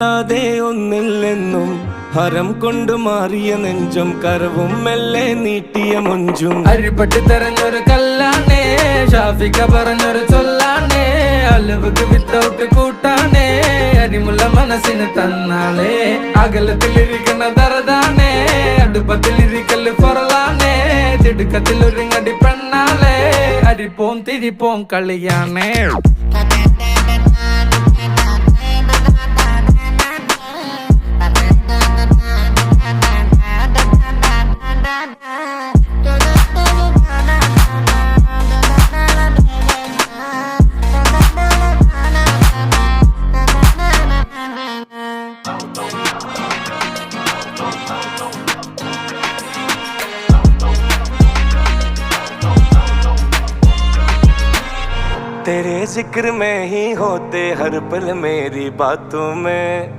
അതെ ഒന്നില്ലെന്നും ഹരം കൊണ്ടു മാറിയ നെഞ്ചും കരവും മെല്ലെ നീട്ടിയ മുഞ്ചും അരിപ്പട്ടി തെരഞ്ഞൊരു കല്ലാണേ ഷാഫിക്ക പറഞ്ഞൊരു ചൊല്ലാണേ അലവുക്ക് വിത്തൗട്ട് കൂട്ടാണേ അരിമുള്ള മനസ്സിന് തന്നാളേ അകലത്തിലിരിക്കുന്ന ദറതാണേ അടുപ്പത്തിലിരിക്കല് പൊറലാണേ തിടുക്കത്തിലൊരുങ്ങടി പെണ്ണാളേ അരിപ്പോം തിരിപ്പോം കളിയാണേ. तेरे जिक्र में ही होते हर पल मेरी बातों में।